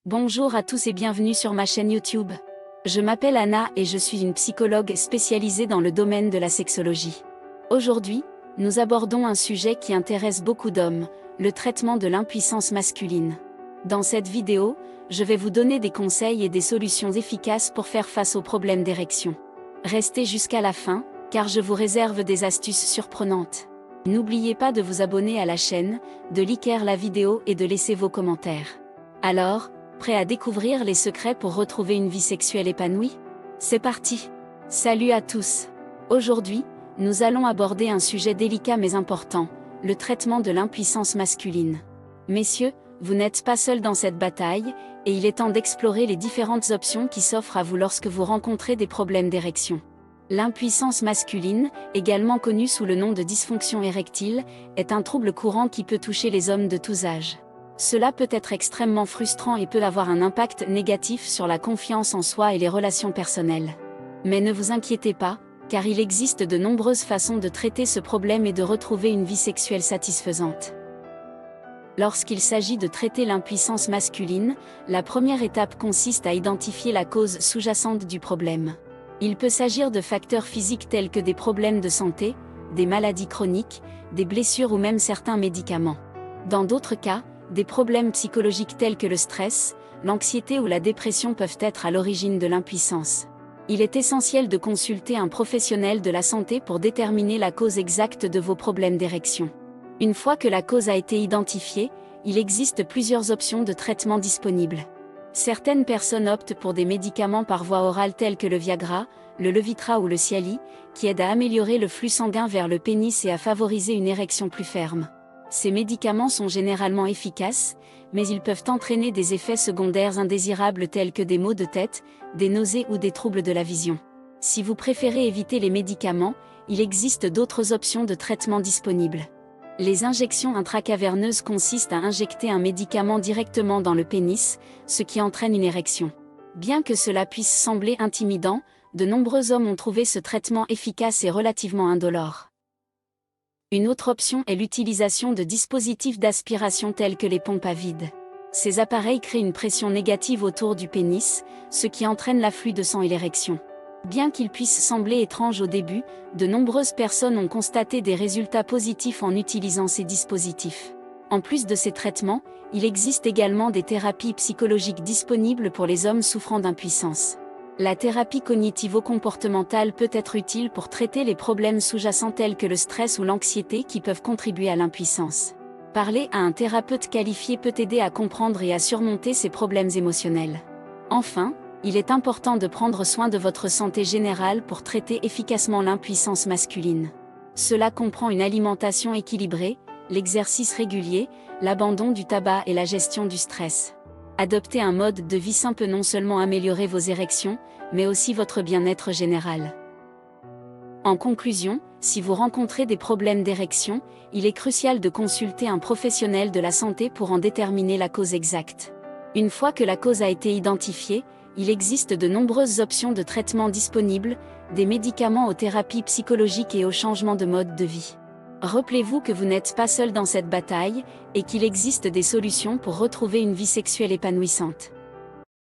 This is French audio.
Bonjour à tous et bienvenue sur ma chaîne YouTube. Je m'appelle Anna et je suis une psychologue spécialisée dans le domaine de la sexologie. Aujourd'hui, nous abordons un sujet qui intéresse beaucoup d'hommes, le traitement de l'impuissance masculine. Dans cette vidéo, je vais vous donner des conseils et des solutions efficaces pour faire face aux problèmes d'érection. Restez jusqu'à la fin, car je vous réserve des astuces surprenantes. N'oubliez pas de vous abonner à la chaîne, de liker la vidéo et de laisser vos commentaires. Alors, prêt à découvrir les secrets pour retrouver une vie sexuelle épanouie? C'est parti! Salut à tous! Aujourd'hui, nous allons aborder un sujet délicat mais important, le traitement de l'impuissance masculine. Messieurs, vous n'êtes pas seuls dans cette bataille, et il est temps d'explorer les différentes options qui s'offrent à vous lorsque vous rencontrez des problèmes d'érection. L'impuissance masculine, également connue sous le nom de dysfonction érectile, est un trouble courant qui peut toucher les hommes de tous âges. Cela peut être extrêmement frustrant et peut avoir un impact négatif sur la confiance en soi et les relations personnelles. Mais ne vous inquiétez pas, car il existe de nombreuses façons de traiter ce problème et de retrouver une vie sexuelle satisfaisante. Lorsqu'il s'agit de traiter l'impuissance masculine, la première étape consiste à identifier la cause sous-jacente du problème. Il peut s'agir de facteurs physiques tels que des problèmes de santé, des maladies chroniques, des blessures ou même certains médicaments. Dans d'autres cas, des problèmes psychologiques tels que le stress, l'anxiété ou la dépression peuvent être à l'origine de l'impuissance. Il est essentiel de consulter un professionnel de la santé pour déterminer la cause exacte de vos problèmes d'érection. Une fois que la cause a été identifiée, il existe plusieurs options de traitement disponibles. Certaines personnes optent pour des médicaments par voie orale tels que le Viagra, le Levitra ou le Cialis, qui aident à améliorer le flux sanguin vers le pénis et à favoriser une érection plus ferme. Ces médicaments sont généralement efficaces, mais ils peuvent entraîner des effets secondaires indésirables tels que des maux de tête, des nausées ou des troubles de la vision. Si vous préférez éviter les médicaments, il existe d'autres options de traitement disponibles. Les injections intracaverneuses consistent à injecter un médicament directement dans le pénis, ce qui entraîne une érection. Bien que cela puisse sembler intimidant, de nombreux hommes ont trouvé ce traitement efficace et relativement indolore. Une autre option est l'utilisation de dispositifs d'aspiration tels que les pompes à vide. Ces appareils créent une pression négative autour du pénis, ce qui entraîne l'afflux de sang et l'érection. Bien qu'il puisse sembler étrange au début, de nombreuses personnes ont constaté des résultats positifs en utilisant ces dispositifs. En plus de ces traitements, il existe également des thérapies psychologiques disponibles pour les hommes souffrant d'impuissance. La thérapie cognitivo-comportementale peut être utile pour traiter les problèmes sous-jacents tels que le stress ou l'anxiété qui peuvent contribuer à l'impuissance. Parler à un thérapeute qualifié peut aider à comprendre et à surmonter ces problèmes émotionnels. Enfin, il est important de prendre soin de votre santé générale pour traiter efficacement l'impuissance masculine. Cela comprend une alimentation équilibrée, l'exercice régulier, l'abandon du tabac et la gestion du stress. Adopter un mode de vie sain peut non seulement améliorer vos érections, mais aussi votre bien-être général. En conclusion, si vous rencontrez des problèmes d'érection, il est crucial de consulter un professionnel de la santé pour en déterminer la cause exacte. Une fois que la cause a été identifiée, il existe de nombreuses options de traitement disponibles, des médicaments aux thérapies psychologiques et au changement de mode de vie. Rappelez-vous que vous n'êtes pas seul dans cette bataille, et qu'il existe des solutions pour retrouver une vie sexuelle épanouissante.